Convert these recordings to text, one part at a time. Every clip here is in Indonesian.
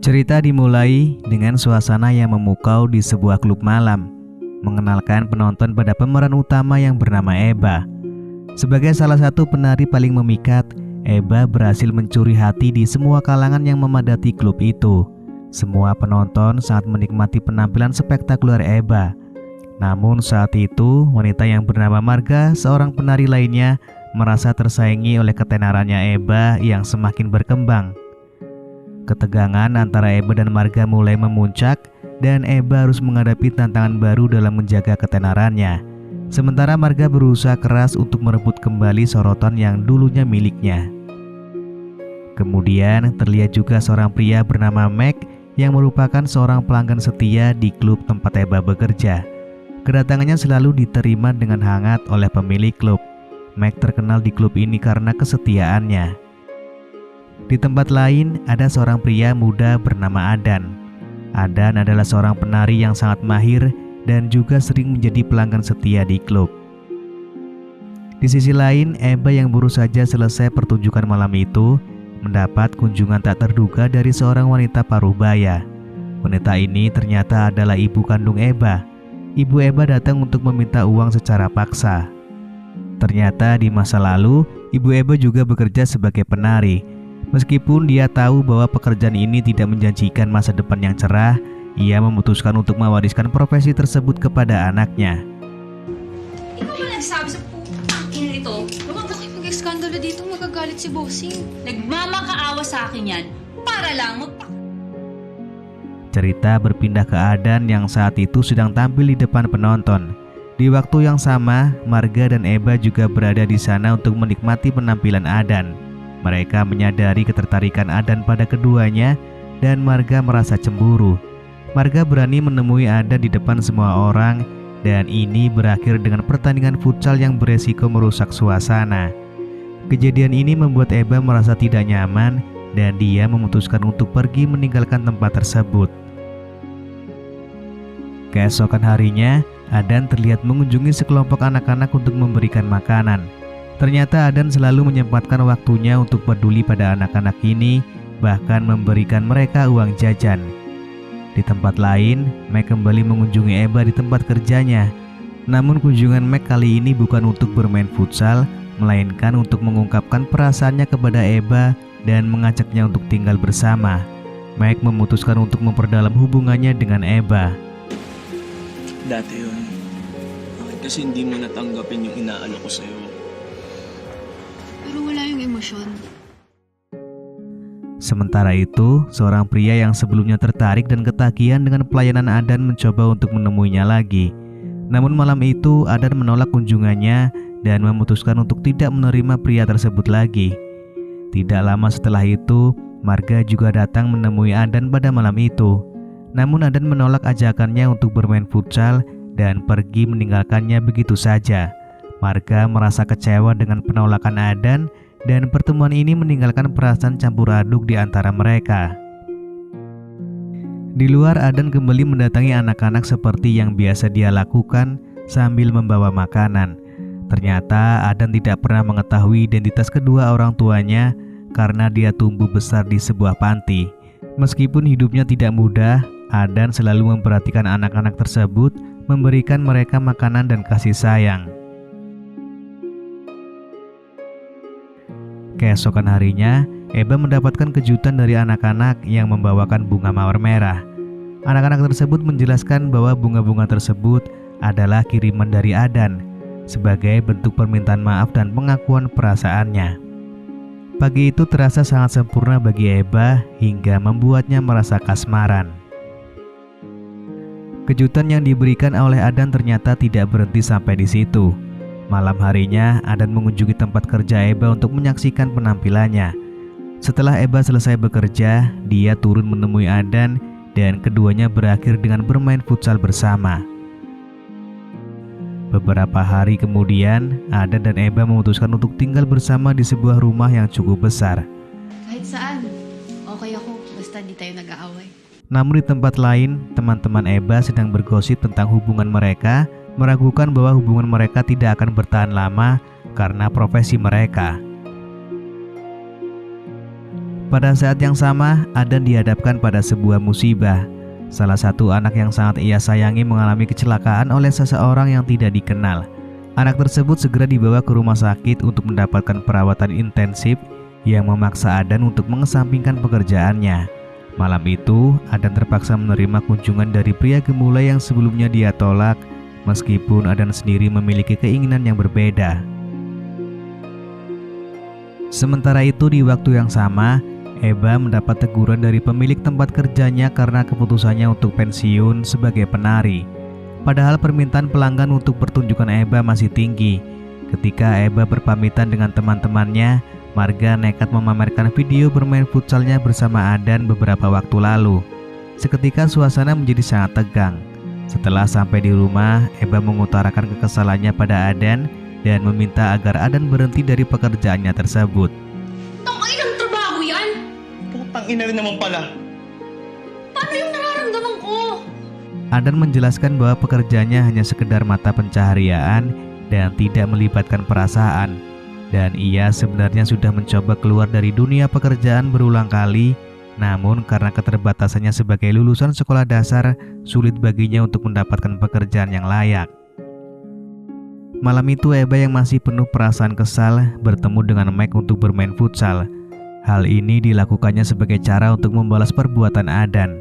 Cerita dimulai dengan suasana yang memukau di sebuah klub malam, mengenalkan penonton pada pemeran utama yang bernama Eba. Sebagai salah satu penari paling memikat, Eba berhasil mencuri hati di semua kalangan yang memadati klub itu. Semua penonton sangat menikmati penampilan spektakuler Eba. Namun saat itu, wanita yang bernama Marga, seorang penari lainnya, merasa tersaingi oleh ketenarannya Eba yang semakin berkembang. Ketegangan antara Eba dan Marga mulai memuncak, dan Eba harus menghadapi tantangan baru dalam menjaga ketenarannya. Sementara Marga berusaha keras untuk merebut kembali sorotan yang dulunya miliknya. Kemudian terlihat juga seorang pria bernama Mac yang merupakan seorang pelanggan setia di klub tempat Eba bekerja. Kedatangannya selalu diterima dengan hangat oleh pemilik klub. Mac terkenal di klub ini karena kesetiaannya. Di tempat lain ada seorang pria muda bernama Adan. Adan adalah seorang penari yang sangat mahir dan juga sering menjadi pelanggan setia di klub. Di sisi lain, Eba yang baru saja selesai pertunjukan malam itu mendapat kunjungan tak terduga dari seorang wanita paruh baya. Wanita ini ternyata adalah ibu kandung Eba. Ibu Eba datang untuk meminta uang secara paksa. Ternyata di masa lalu, ibu Eba juga bekerja sebagai penari. Meskipun dia tahu bahwa pekerjaan ini tidak menjanjikan masa depan yang cerah, ia memutuskan untuk mewariskan profesi tersebut kepada anaknya. Ikaw ba nagsabi sa putang ina nito? Bakit mag-eskandalo dito? Magagalit si Bossing. Nagmamakaawa sa akin yan para lang Cerita berpindah ke Adan yang saat itu sedang tampil di depan penonton. Di waktu yang sama, Marga dan Eba juga berada di sana untuk menikmati penampilan Adan. Mereka menyadari ketertarikan Adan pada keduanya dan Marga merasa cemburu. Marga berani menemui Adan di depan semua orang dan ini berakhir dengan pertandingan futsal yang beresiko merusak suasana. Kejadian ini membuat Eba merasa tidak nyaman dan dia memutuskan untuk pergi meninggalkan tempat tersebut. Keesokan harinya, Adan terlihat mengunjungi sekelompok anak-anak untuk memberikan makanan. Ternyata Adan selalu menyempatkan waktunya untuk peduli pada anak-anak ini, bahkan memberikan mereka uang jajan. Di tempat lain, Mac kembali mengunjungi Eba di tempat kerjanya. Namun kunjungan Mac kali ini bukan untuk bermain futsal, melainkan untuk mengungkapkan perasaannya kepada Eba dan mengajaknya untuk tinggal bersama. Mac memutuskan untuk memperdalam hubungannya dengan Eba. Dati yun. Bakit kasi hindi mo natanggapin yung inaalok ko sa'yo? Pero wala yung emosyon. Sementara itu, seorang pria yang sebelumnya tertarik dan ketagihan dengan pelayanan Adan mencoba untuk menemuinya lagi. Namun malam itu Adan menolak kunjungannya dan memutuskan untuk tidak menerima pria tersebut lagi. Tidak lama setelah itu, Marga juga datang menemui Adan pada malam itu. Namun Adan menolak ajakannya untuk bermain futsal dan pergi meninggalkannya begitu saja. Marga merasa kecewa dengan penolakan Adan dan pertemuan ini meninggalkan perasaan campur aduk di antara mereka. Di luar, Adan kembali mendatangi anak-anak seperti yang biasa dia lakukan sambil membawa makanan. Ternyata Adan tidak pernah mengetahui identitas kedua orang tuanya karena dia tumbuh besar di sebuah panti. Meskipun hidupnya tidak mudah, Adan selalu memperhatikan anak-anak tersebut, memberikan mereka makanan dan kasih sayang. Keesokan harinya, Eba mendapatkan kejutan dari anak-anak yang membawakan bunga mawar merah. Anak-anak tersebut menjelaskan bahwa bunga-bunga tersebut adalah kiriman dari Adan sebagai bentuk permintaan maaf dan pengakuan perasaannya. Pagi itu terasa sangat sempurna bagi Eba hingga membuatnya merasa kasmaran. Kejutan yang diberikan oleh Adan ternyata tidak berhenti sampai di situ. Malam harinya, Adan mengunjungi tempat kerja Eba untuk menyaksikan penampilannya. Setelah Eba selesai bekerja, dia turun menemui Adan dan keduanya berakhir dengan bermain futsal bersama. Beberapa hari kemudian, Adan dan Eba memutuskan untuk tinggal bersama di sebuah rumah yang cukup besar. Kahit saan, okay ako. Basta di tayo nag-aaway. Namun di tempat lain, teman-teman Eba sedang bergosip tentang hubungan mereka, meragukan bahwa hubungan mereka tidak akan bertahan lama karena profesi mereka. Pada saat yang sama, Adan dihadapkan pada sebuah musibah. Salah satu anak yang sangat ia sayangi mengalami kecelakaan oleh seseorang yang tidak dikenal. Anak tersebut segera dibawa ke rumah sakit untuk mendapatkan perawatan intensif yang memaksa Adan untuk mengesampingkan pekerjaannya. Malam itu, Adan terpaksa menerima kunjungan dari pria gemulai yang sebelumnya dia tolak, meskipun Adan sendiri memiliki keinginan yang berbeda. Sementara itu, di waktu yang sama, Eba mendapat teguran dari pemilik tempat kerjanya karena keputusannya untuk pensiun sebagai penari. Padahal permintaan pelanggan untuk pertunjukan Eba masih tinggi. Ketika Eba berpamitan dengan teman-temannya, Marga nekat memamerkan video bermain futsalnya bersama Adan beberapa waktu lalu. Seketika suasana menjadi sangat tegang. Setelah sampai di rumah, Eba mengutarakan kekesalannya pada Adan dan meminta agar Adan berhenti dari pekerjaannya tersebut. Tangkain ang trabaho yan! Putang ina rin naman pala. Paano yung nararamdaman ko? Adan menjelaskan bahwa pekerjaannya hanya sekedar mata pencaharian dan tidak melibatkan perasaan. Dan ia sebenarnya sudah mencoba keluar dari dunia pekerjaan berulang kali, namun karena keterbatasannya sebagai lulusan sekolah dasar, sulit baginya untuk mendapatkan pekerjaan yang layak. Malam itu Eba yang masih penuh perasaan kesal bertemu dengan Mike untuk bermain futsal. Hal ini dilakukannya sebagai cara untuk membalas perbuatan Adan.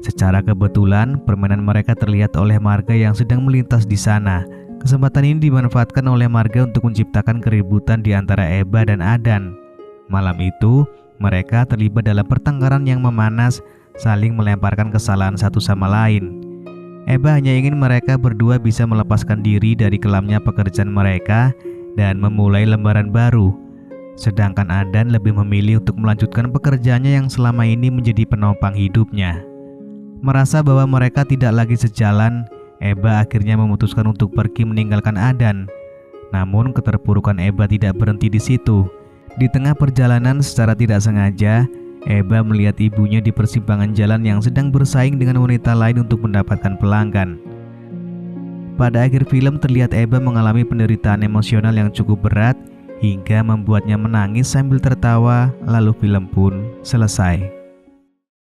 Secara kebetulan, permainan mereka terlihat oleh Marga yang sedang melintas di sana. Kesempatan ini dimanfaatkan oleh Marga untuk menciptakan keributan di antara Eba dan Adan. Malam itu, mereka terlibat dalam pertengkaran yang memanas, saling melemparkan kesalahan satu sama lain. Eba hanya ingin mereka berdua bisa melepaskan diri dari kelamnya pekerjaan mereka dan memulai lembaran baru. Sedangkan Adan lebih memilih untuk melanjutkan pekerjaannya yang selama ini menjadi penopang hidupnya. Merasa bahwa mereka tidak lagi sejalan, Eba akhirnya memutuskan untuk pergi meninggalkan Adan. Namun keterpurukan Eba tidak berhenti di situ. Di tengah perjalanan secara tidak sengaja, Eba melihat ibunya di persimpangan jalan yang sedang bersaing dengan wanita lain untuk mendapatkan pelanggan. Pada akhir film terlihat Eba mengalami penderitaan emosional yang cukup berat hingga membuatnya menangis sambil tertawa, lalu film pun selesai.